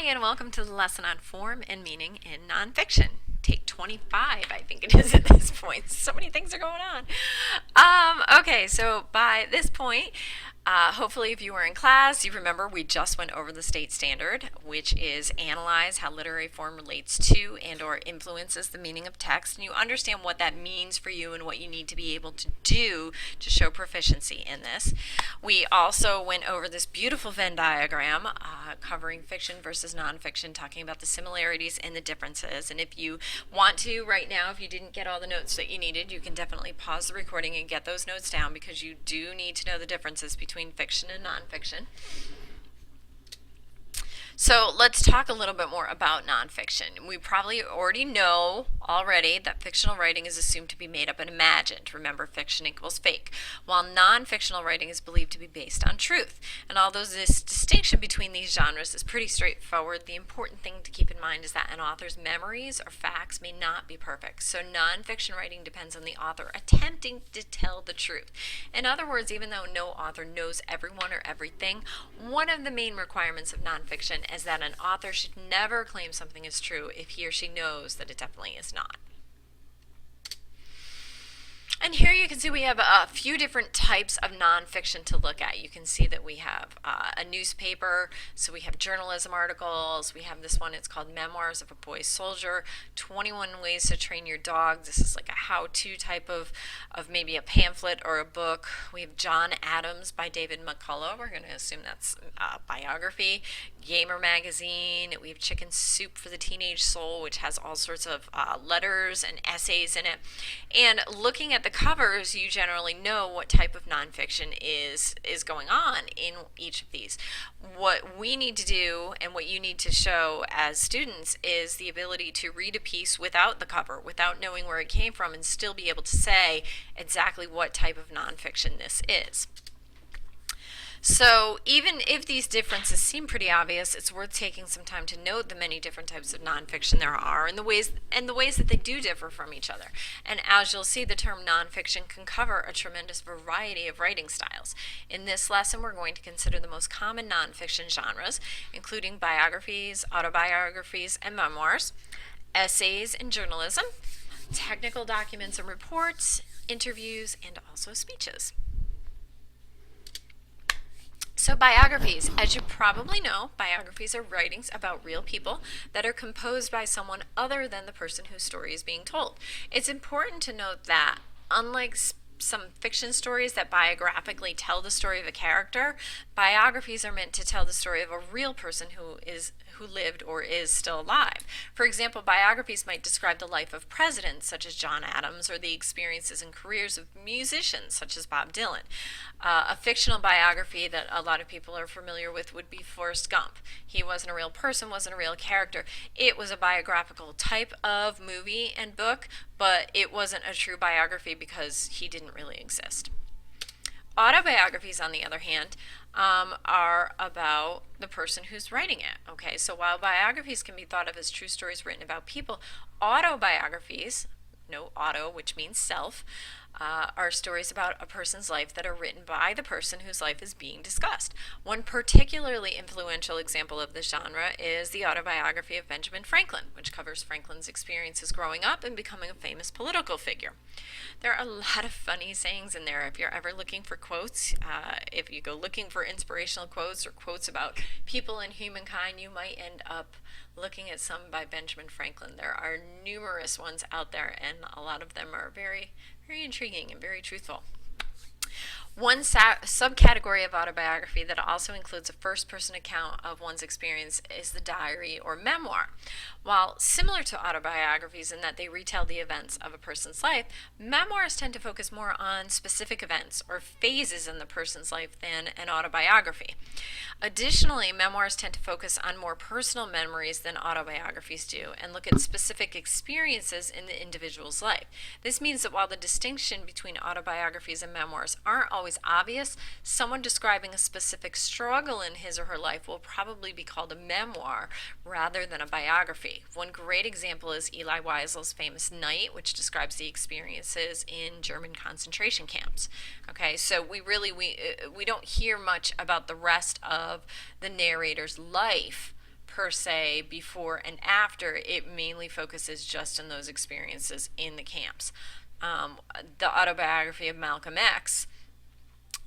and welcome to the lesson on form and meaning in nonfiction. Take 25, I think it is at this point. So many things are going on. Okay, so by this point, hopefully if you were in class, you remember we just went over the state standard, which is analyze how literary form relates to and or influences the meaning of text, and you understand what that means for you and what you need to be able to do to show proficiency in this. We also went over this beautiful Venn diagram covering fiction versus nonfiction, talking about the similarities and the differences. And if you want to right now, if you didn't get all the notes that you needed, you can definitely pause the recording and get those notes down, because you do need to know the differences between fiction and nonfiction. So let's talk a little bit more about nonfiction. We probably already know that fictional writing is assumed to be made up and imagined. Remember, fiction equals fake, while non-fictional writing is believed to be based on truth. And although this distinction between these genres is pretty straightforward, the important thing to keep in mind is that an author's memories or facts may not be perfect. So non-fiction writing depends on the author attempting to tell the truth. In other words, even though no author knows everyone or everything, one of the main requirements of nonfiction is that an author should never claim something is true if he or she knows that it definitely is not. And here you can see we have a few different types of nonfiction to look at. You can see that we have a newspaper, so we have journalism articles. We have this one, it's called Memoirs of a Boy Soldier, 21 Ways to Train Your Dog. This is like a how-to type of maybe a pamphlet or a book. We have John Adams by David McCullough. We're going to assume that's a biography. Gamer magazine. We have Chicken Soup for the Teenage Soul, which has all sorts of letters and essays in it. And looking at the covers, you generally know what type of nonfiction is going on in each of these. What we need to do and what you need to show as students is the ability to read a piece without the cover, without knowing where it came from, and still be able to say exactly what type of nonfiction this is. So even if these differences seem pretty obvious, it's worth taking some time to note the many different types of nonfiction there are and the ways that they do differ from each other. And as you'll see, the term nonfiction can cover a tremendous variety of writing styles. In this lesson, we're going to consider the most common nonfiction genres, including biographies, autobiographies, and memoirs, essays and journalism, technical documents and reports, interviews, and also speeches. So biographies, as you probably know, biographies are writings about real people that are composed by someone other than the person whose story is being told. It's important to note that unlike some fiction stories that biographically tell the story of a character, biographies are meant to tell the story of a real person who lived or is still alive. For example, biographies might describe the life of presidents such as John Adams, or the experiences and careers of musicians such as Bob Dylan. A fictional biography that a lot of people are familiar with would be Forrest Gump. He wasn't a real person, wasn't a real character. It was a biographical type of movie and book, but it wasn't a true biography because he didn't really exist. Autobiographies, on the other hand, are about the person who's writing it. Okay, so while biographies can be thought of as true stories written about people, autobiographies, no auto, which means self, are stories about a person's life that are written by the person whose life is being discussed. One particularly influential example of this genre is the autobiography of Benjamin Franklin, which covers Franklin's experiences growing up and becoming a famous political figure. There are a lot of funny sayings in there. If you're ever looking for quotes, if you go looking for inspirational quotes or quotes about people and humankind, you might end up looking at some by Benjamin Franklin. There are numerous ones out there, and a lot of them are very, very intriguing and very truthful. One subcategory of autobiography that also includes a first-person account of one's experience is the diary or memoir. While similar to autobiographies in that they retell the events of a person's life, memoirs tend to focus more on specific events or phases in the person's life than an autobiography. Additionally, memoirs tend to focus on more personal memories than autobiographies do and look at specific experiences in the individual's life. This means that while the distinction between autobiographies and memoirs aren't always obvious, someone describing a specific struggle in his or her life will probably be called a memoir rather than a biography. One great example is Elie Wiesel's famous Night, which describes the experiences in German concentration camps. Okay, so we don't hear much about the rest of the narrator's life per se before and after. It mainly focuses just on those experiences in the camps. The autobiography of Malcolm X,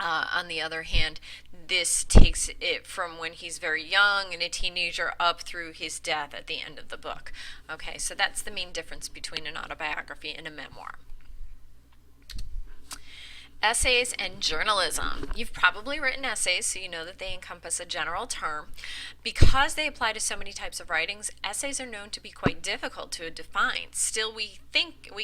on the other hand, this takes it from when he's very young and a teenager up through his death at the end of the book. Okay, so that's the main difference between an autobiography and a memoir. Essays and journalism. You've probably written essays, so you know that they encompass a general term. Because they apply to so many types of writings, essays are known to be quite difficult to define. Still, we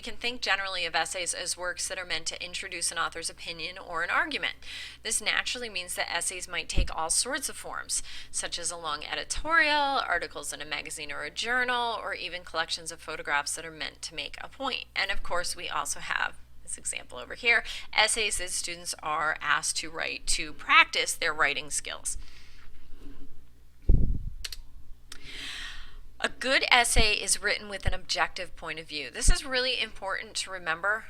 can think generally of essays as works that are meant to introduce an author's opinion or an argument. This naturally means that essays might take all sorts of forms, such as a long editorial, articles in a magazine or a journal, or even collections of photographs that are meant to make a point. And of course, we also have this example over here, essays that students are asked to write to practice their writing skills. A good essay is written with an objective point of view. This is really important to remember.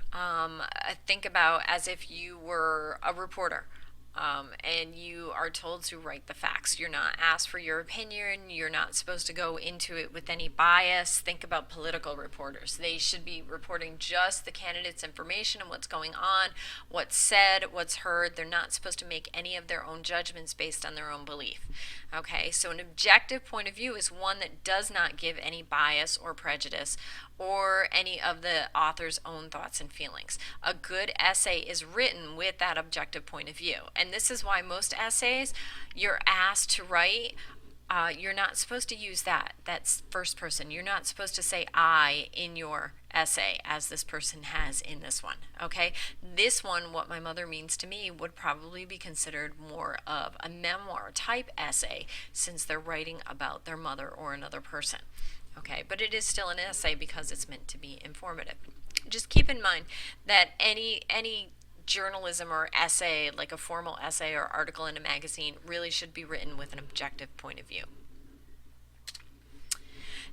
Think about as if you were a reporter. And you are told to write the facts. You're not asked for your opinion. You're not supposed to go into it with any bias. Think about political reporters. They should be reporting just the candidate's information and what's going on, what's said, what's heard. They're not supposed to make any of their own judgments based on their own belief. Okay, so an objective point of view is one that does not give any bias or prejudice or any of the author's own thoughts and feelings. A good essay is written with that objective point of view. And this is why most essays you're asked to write, you're not supposed to use that's first person. You're not supposed to say I in your essay as this person has in this one. Okay, this one, What My Mother Means to Me, would probably be considered more of a memoir type essay since they're writing about their mother or another person. Okay, but it is still an essay because it's meant to be informative. Just keep in mind that any journalism or essay, like a formal essay or article in a magazine, really should be written with an objective point of view.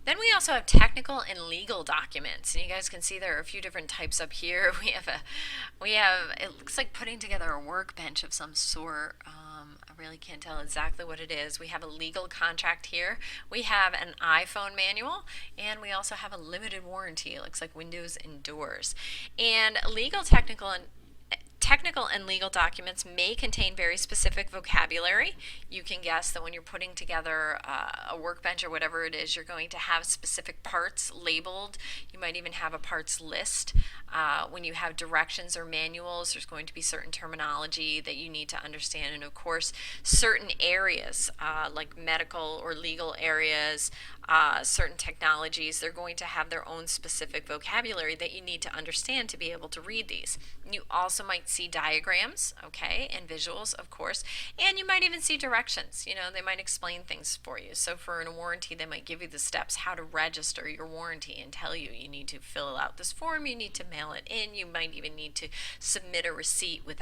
Then we also have technical and legal documents, and you guys can see there are a few different types up here. We have it looks like putting together a workbench of some sort. I really can't tell exactly what it is. We have a legal contract here. We have an iPhone manual, and we also have a limited warranty. It looks like windows and doors. And technical and legal documents may contain very specific vocabulary. You can guess that when you're putting together a workbench or whatever it is, you're going to have specific parts labeled. You might even have a parts list. When you have directions or manuals, there's going to be certain terminology that you need to understand. And of course, certain areas like medical or legal areas, certain technologies, they're going to have their own specific vocabulary that you need to understand to be able to read these. You also might see diagrams, okay, and visuals, of course, and you might even see directions. You know, they might explain things for you. So for a warranty, they might give you the steps how to register your warranty and tell you need to fill out this form, you need to mail it in, you might even need to submit a receipt with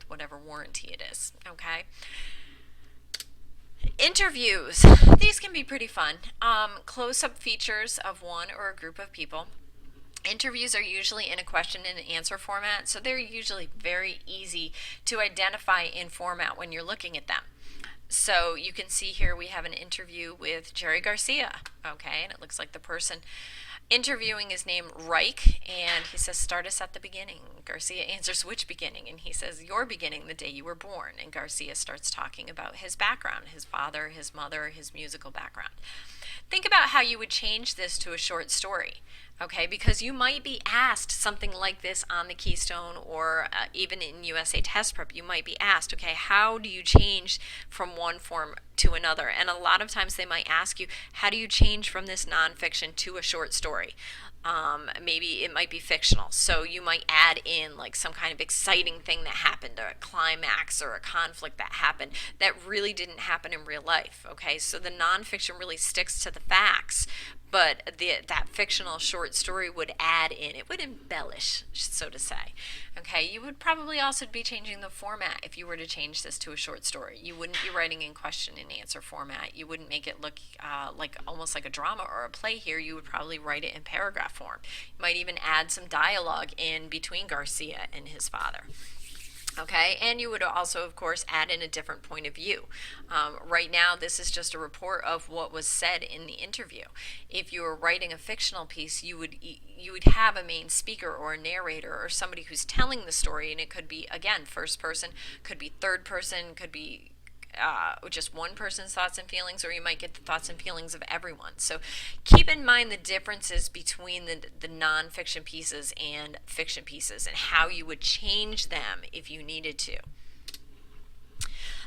whatever warranty it is, okay? Interviews. These can be pretty fun. Close-up features of one or a group of people. Interviews are usually in a question and answer format, so they're usually very easy to identify in format when you're looking at them. So you can see here we have an interview with Jerry Garcia, okay, and it looks like the person interviewing is named Reich, and he says, start us at the beginning. Garcia answers, which beginning? And he says, your beginning, the day you were born. And Garcia starts talking about his background, his father, his mother, his musical background. Think about how you would change this to a short story, okay? Because you might be asked something like this on the Keystone or even in USA Test Prep. You might be asked, okay, how do you change from one form to another? And a lot of times they might ask you, how do you change from this nonfiction to a short story? Maybe it might be fictional, so you might add in like some kind of exciting thing that happened, or a climax or a conflict that happened that really didn't happen in real life, okay? So the nonfiction really sticks to the facts, but that fictional short story would add in, it would embellish, so to say, okay? You would probably also be changing the format if you were to change this to a short story. You wouldn't be writing in question and answer format. You wouldn't make it look like almost like a drama or a play here. You would probably write it in paragraph form. You might even add some dialogue in between Garcia and his father. Okay, and you would also, of course, add in a different point of view. Right now, this is just a report of what was said in the interview. If you were writing a fictional piece, you would have a main speaker or a narrator or somebody who's telling the story, and it could be, again, first person, could be third person, could be just one person's thoughts and feelings, or you might get the thoughts and feelings of everyone. So keep in mind the differences between the nonfiction pieces and fiction pieces and how you would change them if you needed to.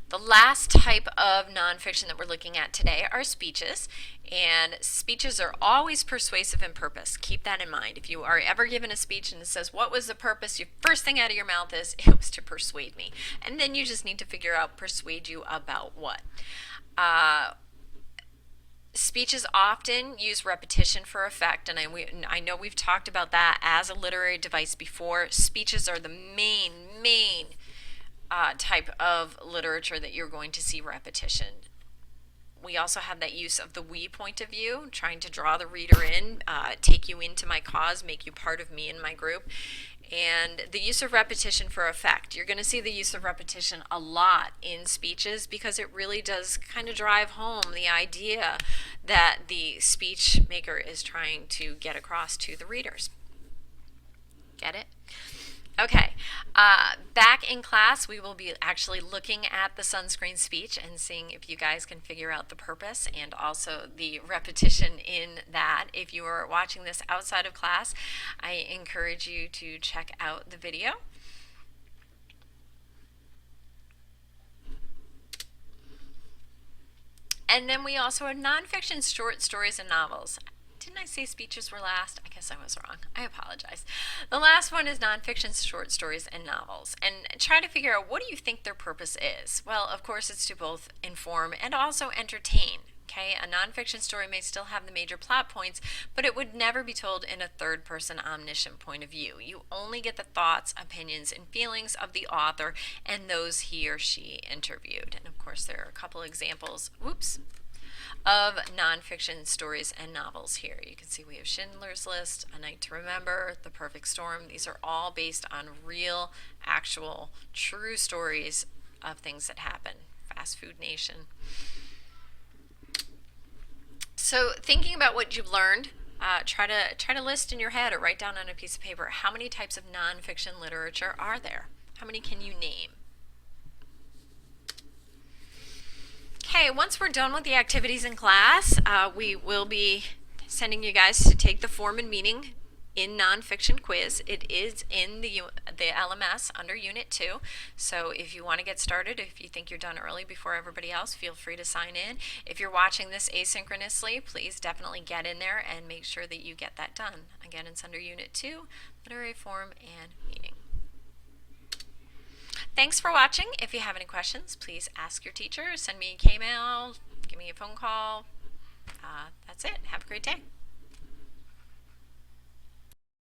The last type of nonfiction that we're looking at today are speeches, and speeches are always persuasive in purpose. Keep that in mind. If you are ever given a speech and it says, what was the purpose? Your first thing out of your mouth is, it was to persuade me. And then you just need to figure out, persuade you about what. Speeches often use repetition for effect, and I know we've talked about that as a literary device before. Speeches are the main type of literature that you're going to see repetition. We also have that use of the we point of view, trying to draw the reader in, take you into my cause, make you part of me and my group. And the use of repetition for effect. You're going to see the use of repetition a lot in speeches because it really does kind of drive home the idea that the speech maker is trying to get across to the readers. Get it? Okay, back in class, we will be actually looking at the sunscreen speech and seeing if you guys can figure out the purpose and also the repetition in that. If you are watching this outside of class, I encourage you to check out the video. And then we also have nonfiction short stories and novels. Didn't I say speeches were last? I guess I was wrong. I apologize. The last one is nonfiction short stories and novels. And try to figure out, what do you think their purpose is? Well, of course, it's to both inform and also entertain. Okay, a nonfiction story may still have the major plot points, but it would never be told in a third-person omniscient point of view. You only get the thoughts, opinions, and feelings of the author and those he or she interviewed. And of course, there are a couple examples. Whoops. Of nonfiction stories and novels here. You can see we have Schindler's List, A Night to Remember, The Perfect Storm. These are all based on real, actual, true stories of things that happen. Fast Food Nation. So thinking about what you've learned, try to list in your head or write down on a piece of paper, how many types of nonfiction literature are there? How many can you name? Okay, once we're done with the activities in class, we will be sending you guys to take the form and meaning in nonfiction quiz. It is in the LMS under Unit 2. So if you want to get started, if you think you're done early before everybody else, feel free to sign in. If you're watching this asynchronously, please definitely get in there and make sure that you get that done. Again, it's under Unit 2, literary form and meaning. Thanks for watching. If you have any questions, please ask your teacher, send me an email, give me a phone call. That's it. Have a great day.